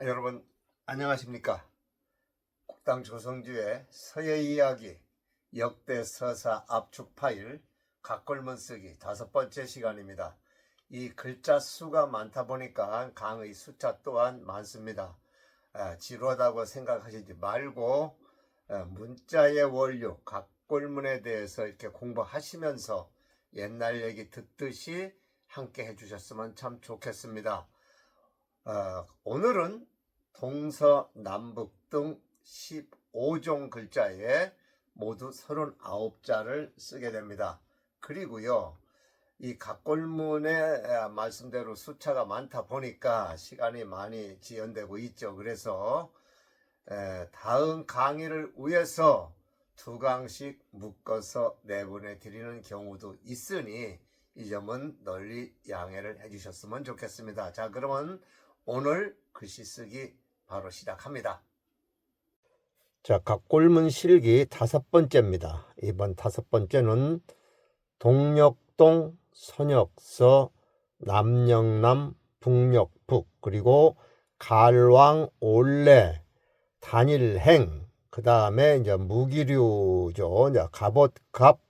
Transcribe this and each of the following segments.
여러분 안녕하십니까? 국당 조성주의 서예 이야기 역대 서사 압축 파일 각골문 쓰기 5번째 시간입니다. 이 글자 수가 많다 보니까 강의 숫자 또한 많습니다. 지루하다고 생각하시지 말고 문자의 원료 각골문에 대해서 이렇게 공부하시면서 옛날 얘기 듣듯이 함께 해주셨으면 참 좋겠습니다. 오늘은 동서남북 등 15종 글자에 모두 39자를 쓰게 됩니다. 그리고요, 이 각골문의 말씀대로 숫자가 많다 보니까 시간이 많이 지연되고 있죠. 그래서 다음 강의를 위해서 2강씩 묶어서 내보내 드리는 경우도 있으니 이 점은 널리 양해를 해주셨으면 좋겠습니다. 자, 그러면 오늘 글씨 쓰기 바로 시작합니다. 자, 각골문 실기 5번째입니다. 이번 5번째는 동력동, 선역서, 남영남, 북녘북, 그리고 갈왕, 올래, 단일행, 그 다음에 이제 무기류죠. 이제 갑옷, 갑,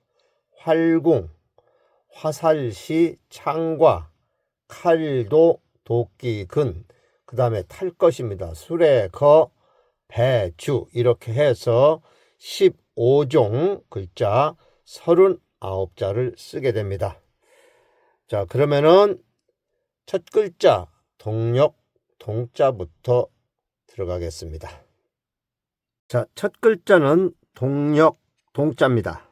활궁, 화살시, 창과, 칼도, 도끼, 근, 그 다음에 탈 것입니다. 수레, 거, 배, 주, 이렇게 해서 15종 글자 39자를 쓰게 됩니다. 자, 그러면은 첫 글자 동력, 동자부터 들어가겠습니다. 자, 첫 글자는 동력, 동자입니다.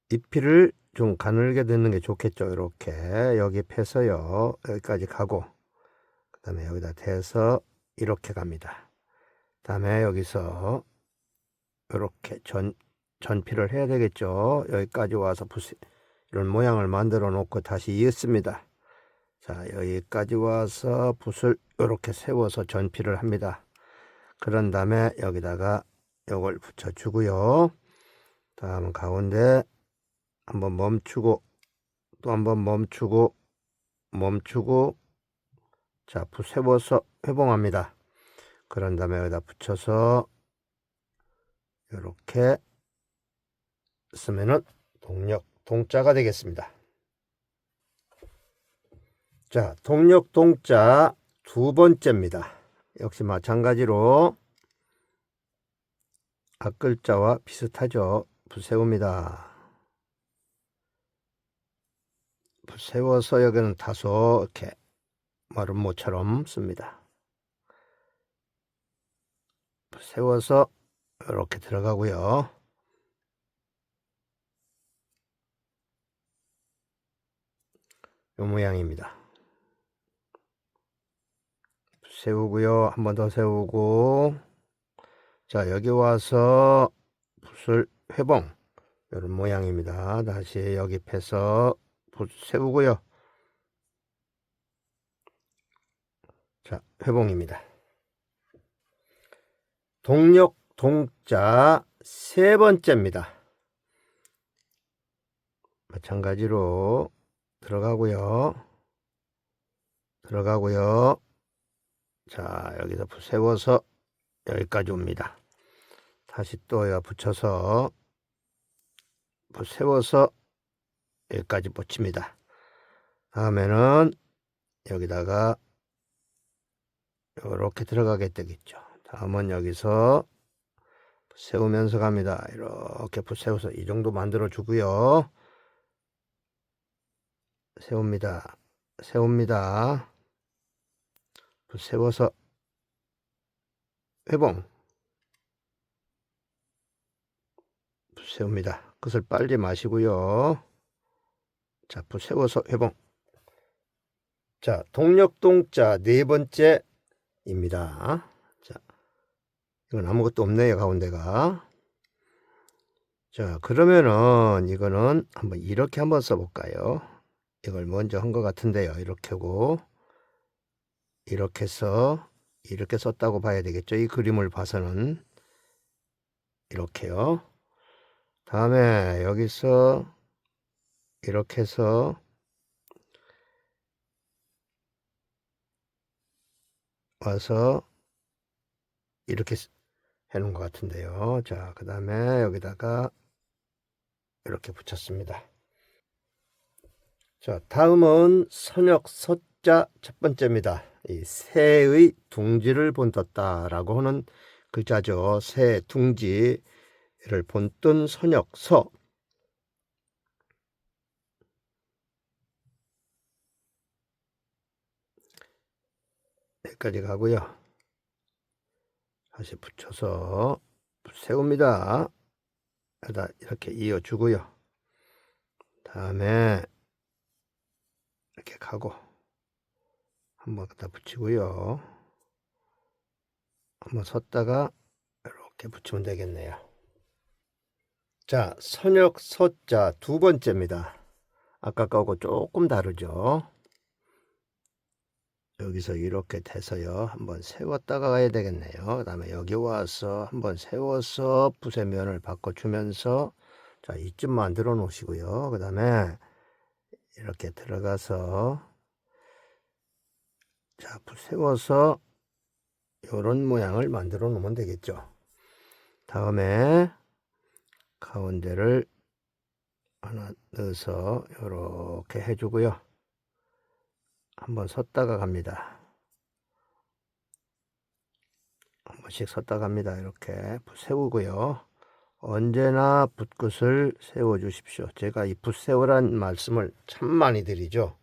잎이를 좀 가늘게 듣는 게 좋겠죠. 이렇게 여기 펴서요, 여기까지 가고, 그 다음에 여기다 대서 이렇게 갑니다. 그 다음에 여기서 이렇게 전피를 해야 되겠죠. 여기까지 와서 이런 모양을 만들어 놓고 다시 이었습니다. 자, 여기까지 와서 붓을 이렇게 세워서 전피를 합니다. 그런 다음에 여기다가 이걸 붙여주고요. 다음 가운데 한번 멈추고, 또 한번 멈추고, 자, 붓 세워서 회봉합니다. 그런 다음에 여기다 붙여서 이렇게 쓰면은 동력, 동자가 되겠습니다. 자, 동력, 동자 2번째입니다. 역시 마찬가지로 앞글자와 비슷하죠. 붓 세웁니다. 붓 세워서 여기는 다소 이렇게 마름모처럼 씁니다. 붓 세워서 이렇게 들어가고요. 이 모양입니다. 붓 세우고요. 한 번 더 세우고, 자, 여기 와서 붓을 회봉, 이런 모양입니다. 다시 여기 펴서 붓 세우고요. 자, 회봉입니다. 동력, 동자 3번째입니다. 마찬가지로 들어가고요. 자, 여기서 붓 세워서 여기까지 옵니다. 다시 또 붙여서 붓 세워서 여기까지 붙입니다. 다음에는 여기다가 이렇게 들어가게 되겠죠. 다음은 여기서 붓 세우면서 갑니다. 이렇게 붓 세워서 이 정도 만들어 주고요. 세웁니다. 붓 세워서 회봉. 붓 세웁니다. 끝을 빨리 마시고요. 자, 붓 세워서 회봉. 자, 동력동자 4번째입니다. 자, 이건 아무것도 없네요, 가운데가. 자, 그러면은 이거는 한번 이렇게 한번 써볼까요? 이걸 먼저 한 것 같은데요. 이렇게 하고, 이렇게 해서 이렇게 썼다고 봐야 되겠죠. 이 그림을 봐서는 이렇게요. 다음에 여기서 이렇게 해서 와서 이렇게 해놓은 것 같은데요. 자, 그 다음에 여기다가 이렇게 붙였습니다. 자, 다음은 선역 서자 첫 번째입니다. 이 새의 둥지를 본떴다라고 하는 글자죠. 새 둥지를 본뜬 선역 서. 여기까지 가고요. 다시 붙여서 세웁니다. 이렇게 이어주고요. 다음에 이렇게 가고 한번 갖다 붙이고요. 한번 섰다가 이렇게 붙이면 되겠네요. 자, 선역 서자 두 번째입니다. 아까 거하고 조금 다르죠. 여기서 이렇게 돼서요. 한번 세웠다가 가야 되겠네요. 그 다음에 여기 와서 한번 세워서 붓의 면을 바꿔주면서 자, 이쯤 만들어 놓으시고요. 그 다음에 이렇게 들어가서 자, 붓 세워서 이런 모양을 만들어 놓으면 되겠죠. 다음에 가운데를 하나 넣어서 이렇게 해주고요. 한번 섰다가 갑니다. 한 번씩 섰다 갑니다. 이렇게 붓 세우고요. 언제나 붓끝을 세워 주십시오. 제가 이 붓 세우란 말씀을 참 많이 드리죠.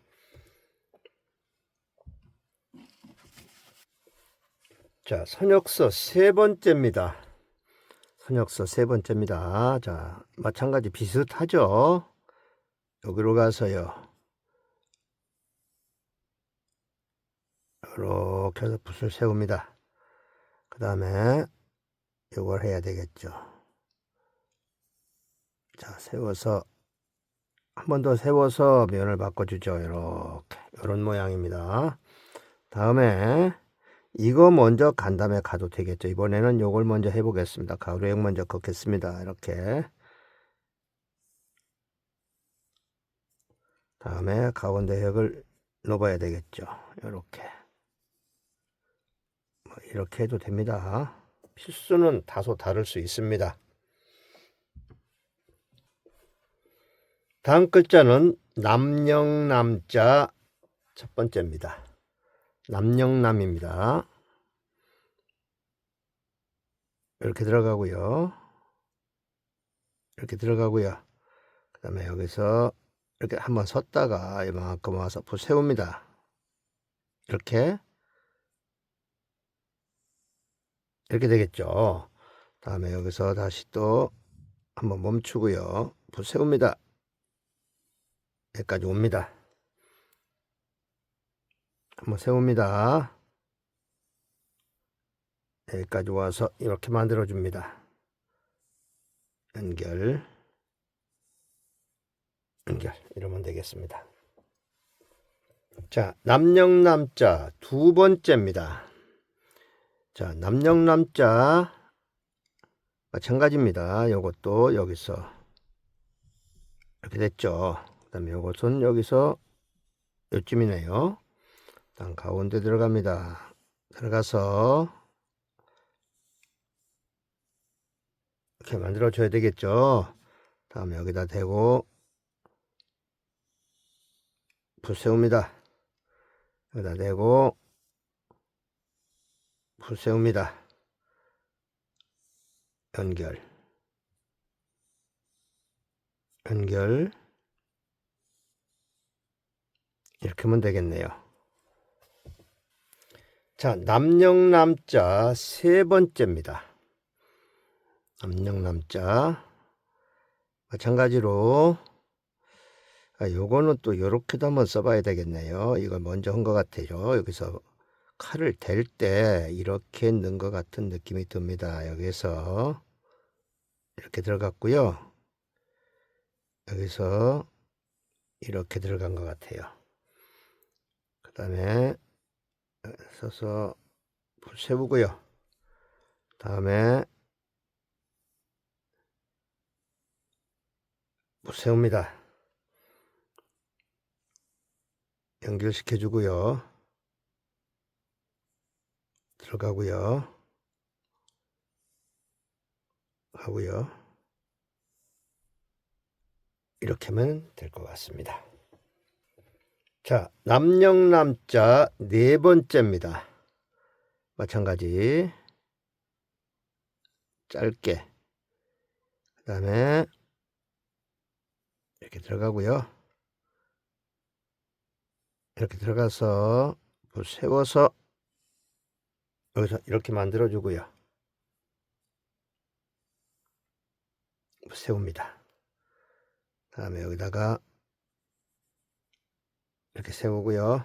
자, 선역서 세 번째입니다. 선역서 세 번째입니다. 자, 마찬가지 비슷하죠. 여기로 가서요. 이렇게 해서 붓을 세웁니다. 그 다음에 이걸 해야 되겠죠. 자, 세워서 한 번 더 세워서 면을 바꿔주죠. 이렇게 이런 모양입니다. 다음에 이거 먼저 간 다음에 가도 되겠죠. 이번에는 요걸 먼저 해보겠습니다. 가루액 먼저 걷겠습니다. 이렇게 다음에 가운데 획을 넣어야 되겠죠. 이렇게 이렇게 해도 됩니다. 필수는 다소 다를 수 있습니다. 다음 글자는 남영남자 첫 번째입니다. 남영남입니다. 이렇게 들어가고요. 이렇게 들어가고요. 그 다음에 여기서 이렇게 한번 섰다가 이만큼 와서 붓 세웁니다. 이렇게 되겠죠. 다음에 여기서 다시 또 한번 멈추고요. 붓 세웁니다. 여기까지 옵니다. 한번 세웁니다. 여기까지 와서 이렇게 만들어 줍니다. 연결 이러면 되겠습니다. 자, 남영남자 두 번째입니다. 자, 남영남자 마찬가지입니다. 요것도 여기서 이렇게 됐죠. 그 다음에 요것은 여기서 요쯤이네요. 다음 가운데 들어갑니다. 들어가서 이렇게 만들어 줘야 되겠죠. 다음에 여기다 대고 붓 세웁니다. 여기다 대고 붓 세웁니다. 연결 이렇게 하면 되겠네요. 자, 남영남자 세 번째입니다. 남영남자 마찬가지로 요거는 또 요렇게도 한번 써봐야 되겠네요. 이걸 먼저 한 것 같아요. 여기서 칼을 댈 때 이렇게 넣은 것 같은 느낌이 듭니다. 여기서 이렇게 들어갔고요. 여기서 이렇게 들어간 것 같아요. 그 다음에 서서 세우고요. 다음에 세웁니다. 연결시켜 주고요. 들어가고요. 하고요. 이렇게 하면 될 것 같습니다. 자, 남영남자 네 번째입니다. 마찬가지 짧게, 그 다음에 이렇게 들어가고요. 이렇게 들어가서 세워서 여기서 이렇게 만들어 주고요. 세웁니다. 다음에 여기다가 이렇게 세우고요.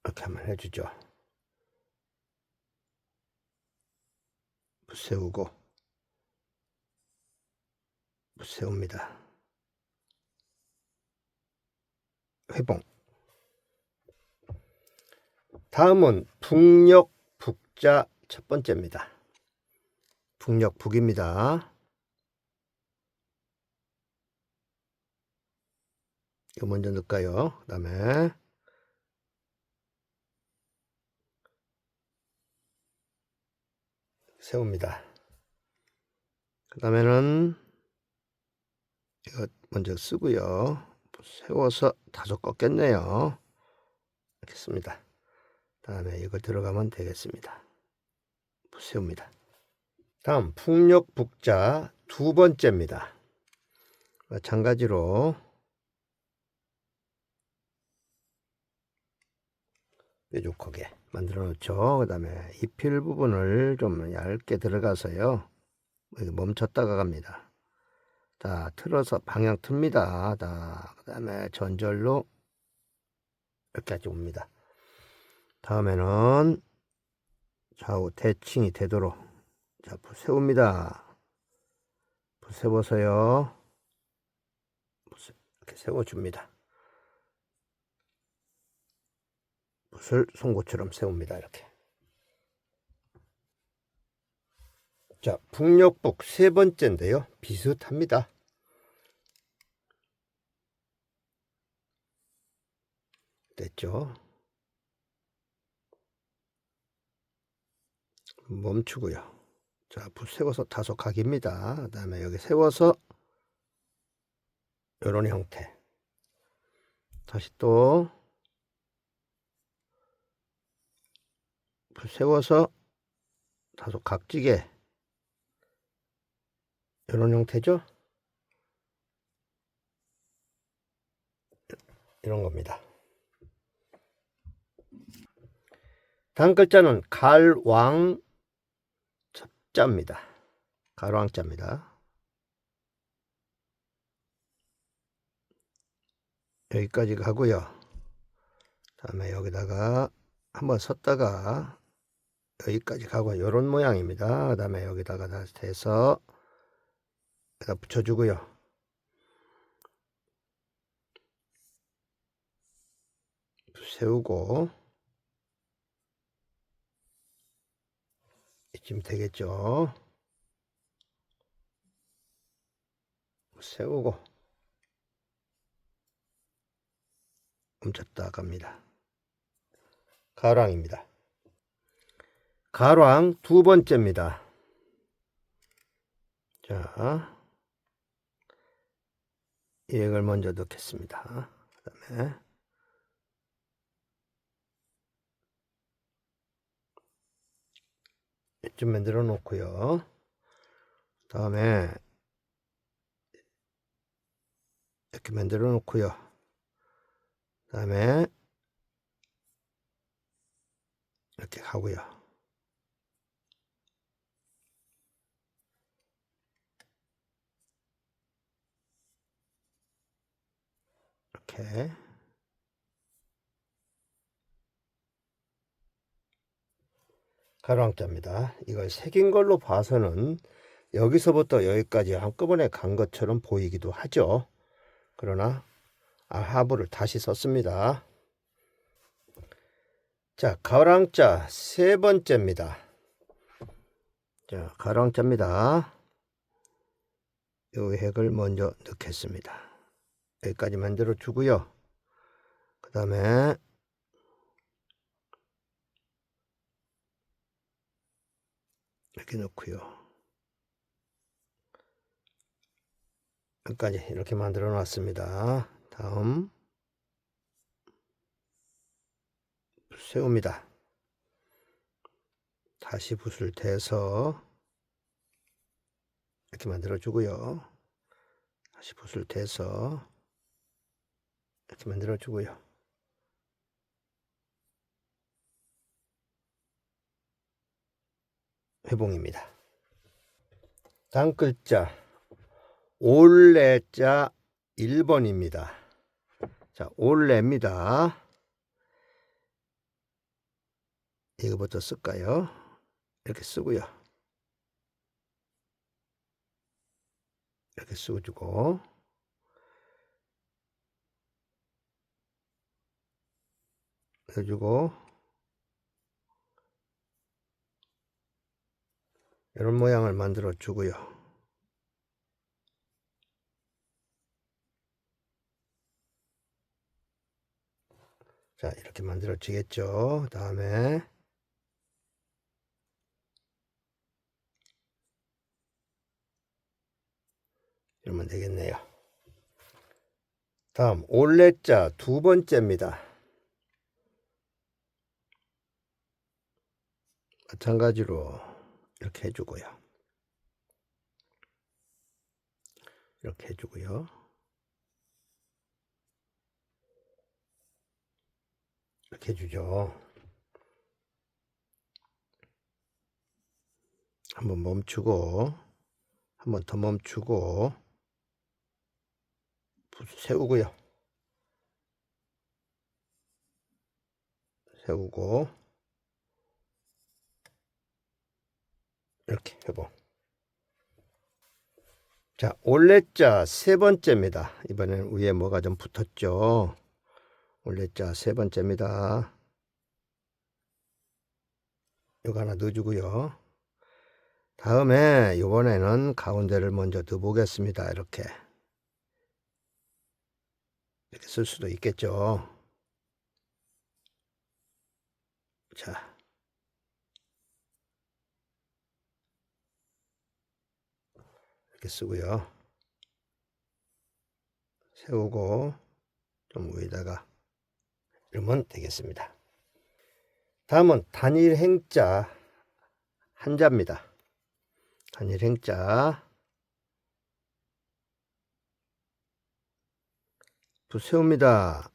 이렇게 한번 해주죠. 세우고 세웁니다. 회봉. 다음은 북녘 북자 첫 번째입니다. 북녘 북입니다. 이거 먼저 넣을까요? 그 다음에 세웁니다. 그 다음에는 이거 먼저 쓰고요. 세워서 다소 꺾겠네요. 이렇게 씁니다. 다음에 이거 들어가면 되겠습니다. 세웁니다. 다음 북녘 북자 두 번째입니다. 마찬가지로 뾰족하게 만들어 놓죠. 그 다음에 잎필 부분을 좀 얇게 들어가서요. 멈췄다가 갑니다. 자, 틀어서 방향 틉니다. 자, 그 다음에 전절로 이렇게 옵니다. 다음에는 좌우 대칭이 되도록 자, 세웁니다. 세워서요. 이렇게 세워줍니다. 붓을 송곳처럼 세웁니다. 이렇게. 자, 북녘북 세 번째인데요. 비슷합니다. 됐죠? 멈추고요. 자, 붓 세워서 다소 각입니다. 그 다음에 여기 세워서 이런 형태. 다시 또 붓 세워서 다소 각지게 이런 형태죠. 이런 겁니다. 다음 글자는 갈왕 첩자입니다. 갈왕자입니다. 여기까지 가고요. 다음에 여기다가 한번 섰다가 여기까지 가고 이런 모양입니다. 그 다음에 여기다가 다시 대서 여기다 붙여주고요. 세우고 이쯤 되겠죠. 세우고 멈췄다 갑니다. 가랑입니다. 가랑 두 번째입니다. 자, 이걸 먼저 넣겠습니다. 그 다음에 이쯤 만들어 놓고요. 다음에 이렇게 만들어 놓고요. 다음에 이렇게 가고요. 이렇게 가로왕자입니다. 이걸 새긴 걸로 봐서는 여기서부터 여기까지 한꺼번에 간 것처럼 보이기도 하죠. 그러나 하부를 다시 썼습니다. 자, 가랑자 세 번째입니다. 자, 가랑자입니다. 이 획을 먼저 넣겠습니다. 여기까지 만들어 주고요. 그 다음에 이렇게 넣고요. 여기까지 이렇게 만들어 놨습니다. 다음 세웁니다. 다시 붓을 대서 이렇게 만들어 주고요. 다시 붓을 대서 이렇게 만들어 주고요. 회봉입니다. 다음 글자 올레자 1번입니다. 자, 올레입니다. 이거부터 쓸까요? 이렇게 쓰고요. 이렇게 쓰고 해주고 이런 모양을 만들어 주고요. 자, 이렇게 만들어 지겠죠. 다음에 이러면 되겠네요. 다음 올레자 두 번째입니다. 마찬가지로 이렇게 해주고요. 이렇게 해주고요. 이렇게 해주죠. 한번 멈추고 한 번 더 멈추고 세우고요. 세우고 이렇게 해보. 자, 올레자 세 번째입니다. 이번에는 위에 뭐가 좀 붙었죠. 올레자 세 번째입니다. 이거 하나 넣어주고요. 다음에 이번에는 가운데를 먼저 넣어 보겠습니다. 이렇게 쓸 수도 있겠죠. 자, 이렇게 쓰고요. 세우고 좀 위에다가 이러면 되겠습니다. 다음은 단일 행자 한자입니다. 단일 행자 붓 세웁니다.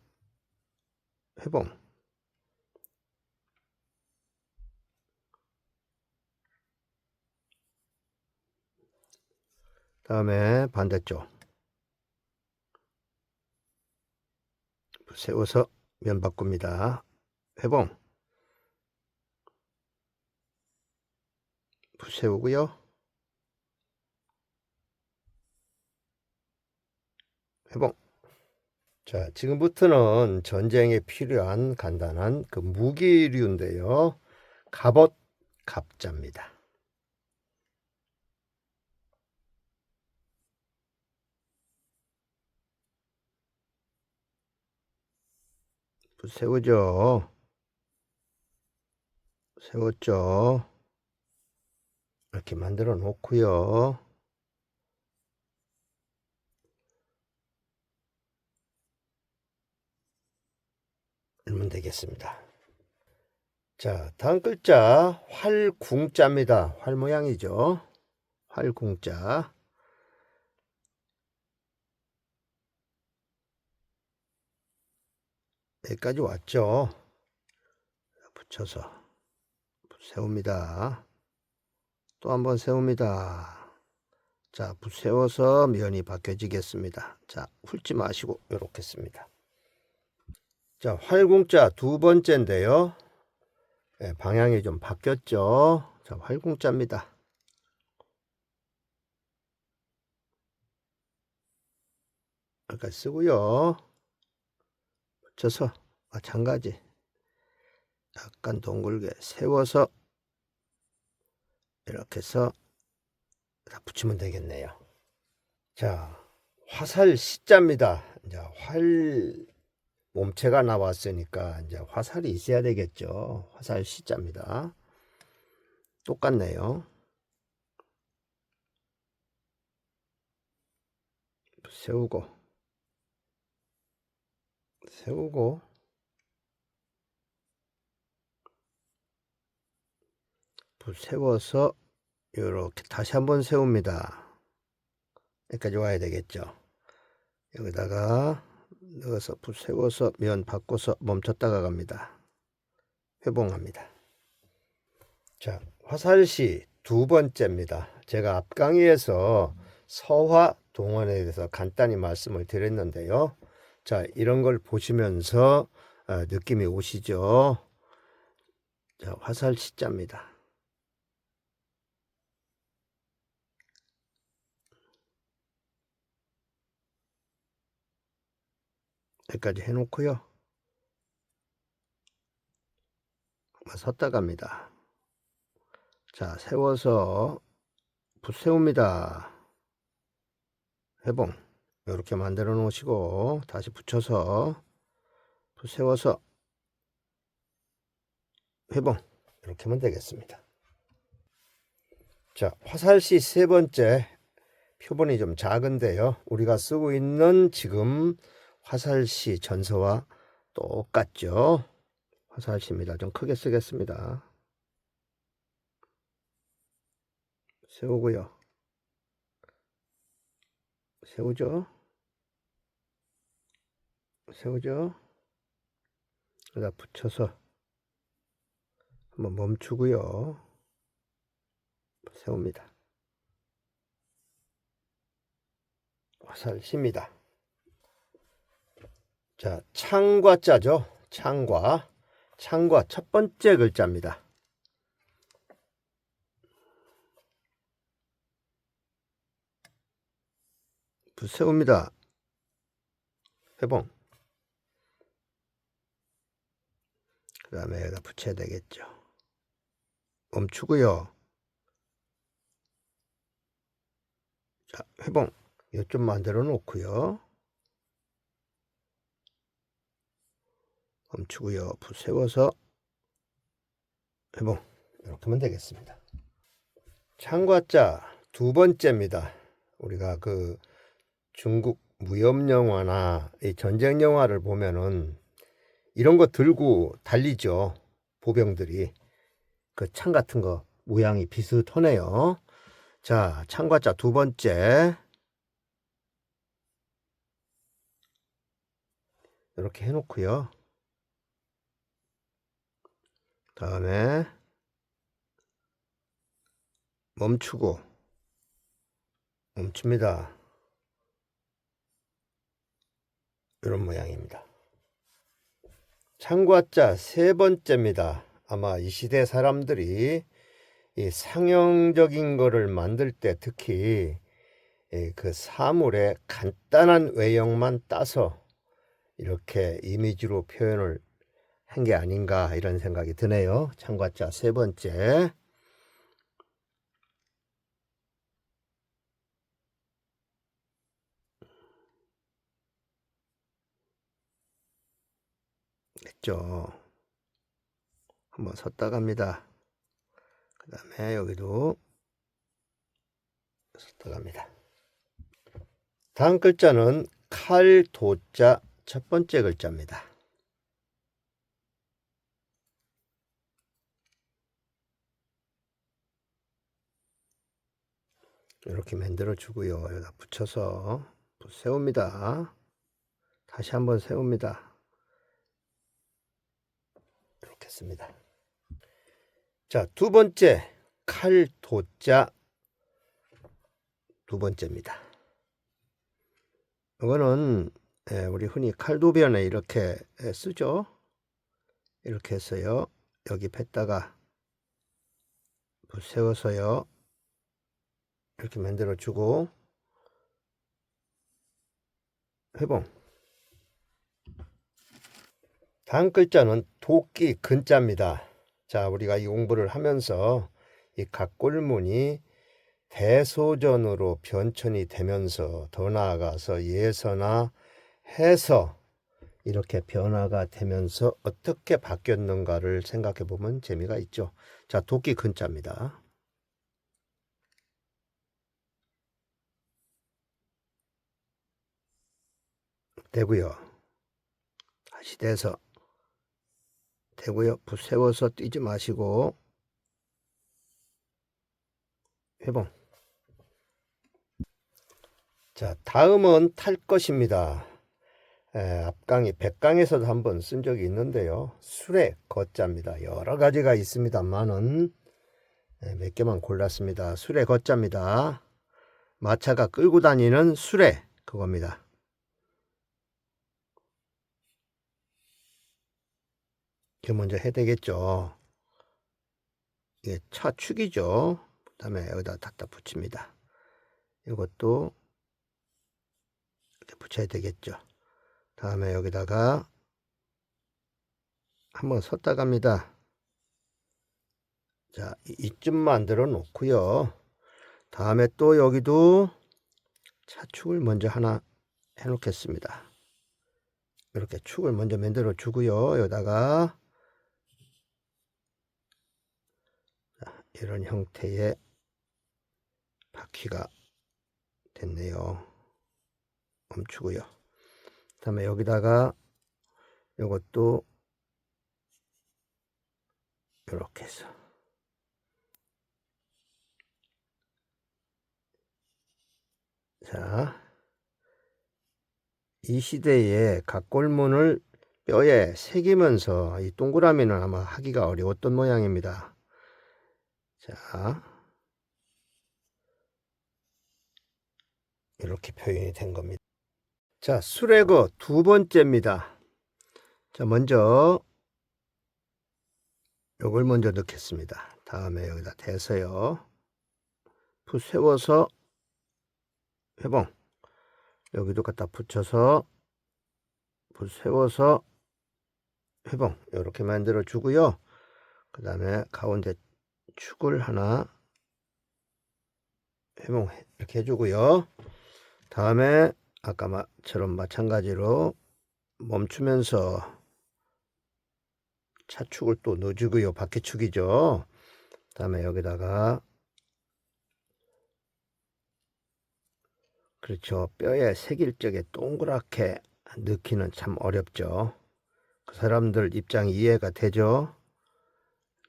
회봉. 다음에 반대쪽 붓 세워서 면 바꿉니다. 회봉. 붓 세우고요. 회봉. 자, 지금부터는 전쟁에 필요한 간단한 그 무기류인데요. 갑옷, 갑자입니다. 붓 세우죠. 세웠죠. 이렇게 만들어 놓고요. 이러면 되겠습니다. 자, 다음 글자 활궁자입니다. 활 모양이죠. 활궁자. 여기까지 왔죠. 붙여서 세웁니다. 또 한번 세웁니다. 자, 붓 세워서 면이 바뀌어지겠습니다. 자, 훑지 마시고 이렇게 씁니다. 자, 활궁자 두 번째인데요. 네, 방향이 좀 바뀌었죠. 자, 활궁자입니다. 여기까지 쓰고요. 붙여서 마찬가지 약간 동글게 세워서 이렇게 해서 다 붙이면 되겠네요. 자, 화살 시자입니다. 이제 활 몸체가 나왔으니까 이제 화살이 있어야 되겠죠. 화살 시자입니다. 똑같네요. 세우고 세우고 세워서 이렇게 다시 한번 세웁니다. 여기까지 와야 되겠죠. 여기다가 넣어서 붓 세워서 면 바꿔서 멈췄다가 갑니다. 회봉합니다. 자, 화살시 두 번째입니다. 제가 앞 강의에서 서화 동원에 대해서 간단히 말씀을 드렸는데요. 자, 이런 걸 보시면서 느낌이 오시죠? 자, 화살시자입니다. 여기까지 해놓고요. 섰다 갑니다. 자, 세워서 붓 세웁니다. 회봉. 이렇게 만들어 놓으시고 다시 붙여서 붓 세워서 회봉. 이렇게 하면 되겠습니다. 자, 화살시 세 번째. 표본이 좀 작은데요. 우리가 쓰고 있는 지금 화살시 전서와 똑같죠. 화살시입니다. 좀 크게 쓰겠습니다. 세우고요. 세우죠. 세우죠. 여기다 붙여서 한번 멈추고요. 세웁니다. 화살시입니다. 자, 창과 자죠. 창과 첫 번째 글자입니다. 붓 세웁니다. 회봉. 그 다음에 여기다 붙여야 되겠죠. 멈추고요. 자, 회봉. 이거 좀 만들어 놓고요. 멈추고요. 붓 세워서 회봉. 이렇게 하면 되겠습니다. 창과자 두 번째입니다. 우리가 그 중국 무협 영화나 이 전쟁 영화를 보면은 이런 거 들고 달리죠. 보병들이. 그 창 같은 거 모양이 비슷하네요. 자, 창과자 두 번째. 이렇게 해놓고요. 다음에 멈추고 멈춥니다. 이런 모양입니다. 창과자 세 번째입니다. 아마 이 시대 사람들이 이 상형적인 거를 만들 때 특히 그 사물의 간단한 외형만 따서 이렇게 이미지로 표현을 한 게 아닌가 이런 생각이 드네요. 창과자 세 번째. 됐죠. 한번 섰다 갑니다. 그 다음에 여기도 섰다 갑니다. 다음 글자는 칼, 도자 첫 번째 글자입니다. 이렇게 만들어 주고요. 여기다 붙여서 세웁니다. 다시 한번 세웁니다. 이렇게 씁니다. 자, 두 번째 칼, 도자 두 번째입니다. 이거는 우리 흔히 칼도변에 이렇게 쓰죠. 이렇게 해서요. 여기 뺐다가 세워서요. 이렇게 만들어 주고 회봉. 다음 글자는 도끼 근자입니다. 자, 우리가 이 공부를 하면서 이 각골문이 대소전으로 변천이 되면서 더 나아가서 예서나 해서 이렇게 변화가 되면서 어떻게 바뀌었는가를 생각해 보면 재미가 있죠. 자, 도끼 근자입니다. 되고요. 다시 돼서 되고요. 붓 세워서 뛰지 마시고 회봉. 자, 다음은 탈 것입니다. 앞강의 백강에서도 한번 쓴 적이 있는데요. 수레 거자입니다. 여러 가지가 있습니다만은 몇 개만 골랐습니다. 수레 거자입니다. 마차가 끌고 다니는 수레 그겁니다. 이게 먼저 해야 되겠죠. 이게 차축이죠. 그 다음에 여기다 갖다 붙입니다. 이것도 이렇게 붙여야 되겠죠. 다음에 여기다가 한번 섰다 갑니다. 자, 이쯤 만들어 놓고요. 다음에 또 여기도 차축을 먼저 하나 해 놓겠습니다. 이렇게 축을 먼저 만들어 주고요. 여기다가 이런 형태의 바퀴가 됐네요. 멈추고요. 다음에 여기다가 이것도 이렇게 해서 자, 이 시대에 각골문을 뼈에 새기면서 이 동그라미는 아마 하기가 어려웠던 모양입니다. 자, 이렇게 표현이 된 겁니다. 자, 수레거 두 번째입니다. 자, 먼저 요걸 먼저 넣겠습니다. 다음에 여기다 대서요. 붓 세워서 회봉. 여기도 갖다 붙여서 붓 세워서 회봉. 이렇게 만들어 주고요. 그 다음에 가운데 축을 하나 회봉 이렇게 해주고요. 다음에 아까처럼 마찬가지로 멈추면서 차축을 또 넣어주고요. 바퀴축이죠. 다음에 여기다가 그렇죠. 뼈에 새길 적에 동그랗게 넣기는 참 어렵죠. 그 사람들 입장이 이해가 되죠.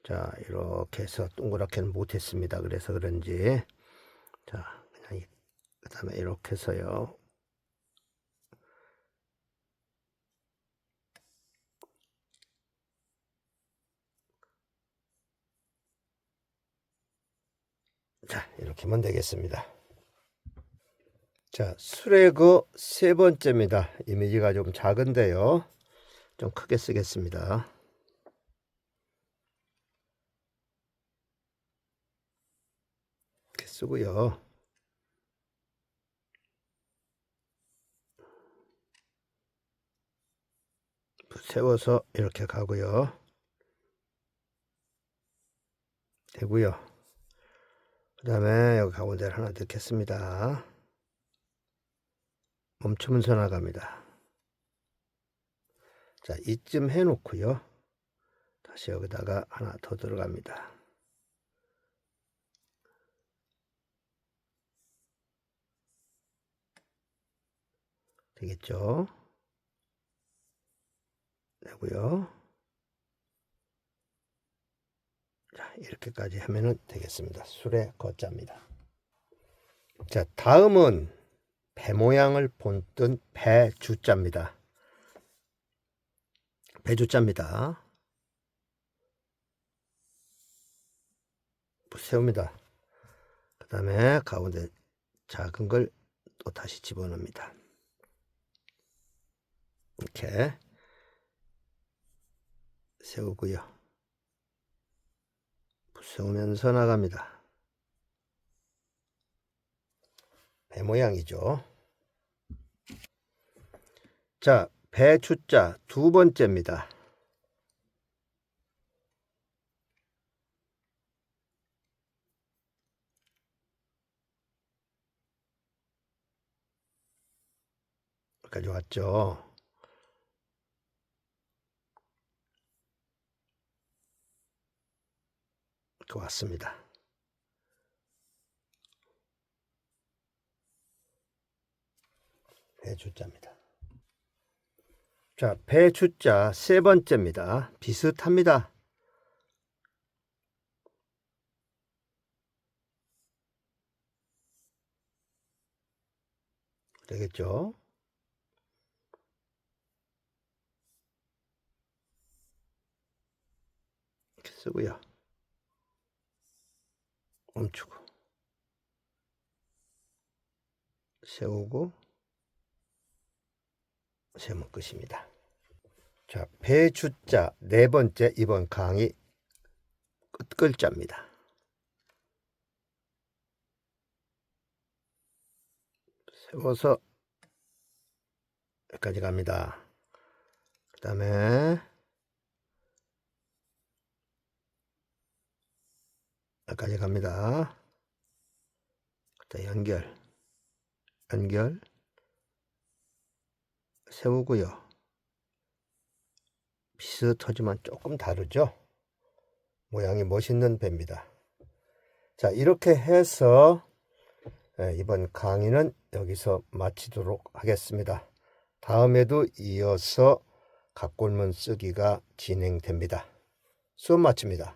자, 이렇게 해서 동그랗게는 못했습니다. 그래서 그런지 자, 그냥 그 다음에 이렇게 해서요. 자, 이렇게 하면 되겠습니다. 자, 수레거 세 번째입니다. 이미지가 좀 작은데요. 좀 크게 쓰겠습니다. 이렇게 쓰고요. 세워서 이렇게 가고요. 되고요. 그 다음에 여기 가운데를 하나 넣겠습니다. 멈추면서 나갑니다. 자, 이쯤 해 놓고요. 다시 여기다가 하나 더 들어갑니다. 되겠죠? 되고요. 자, 이렇게까지 하면 되겠습니다. 수레 거자입니다. 자, 다음은 배 모양을 본뜬 배주자입니다. 배주자입니다. 세웁니다. 그 다음에 가운데 작은 걸 또 다시 집어넣습니다. 이렇게 세우고요. 세우면서 나갑니다. 배 모양이죠. 자, 배주자 두 번째입니다. 여기까지 왔죠. 이렇게 왔습니다. 배주자입니다. 자, 배주자 세 번째입니다. 비슷합니다. 되겠죠? 이렇게 쓰고요. 멈추고 세우고 세우면 끝입니다. 자, 배주자 네 번째 이번 강의 끝 글자입니다. 세워서 여기까지 갑니다. 그 다음에 여기까지 갑니다. 자, 연결 세우고요. 비슷하지만 조금 다르죠? 모양이 멋있는 배입니다. 자, 이렇게 해서 이번 강의는 여기서 마치도록 하겠습니다. 다음에도 이어서 각골문 쓰기가 진행됩니다. 수업 마칩니다.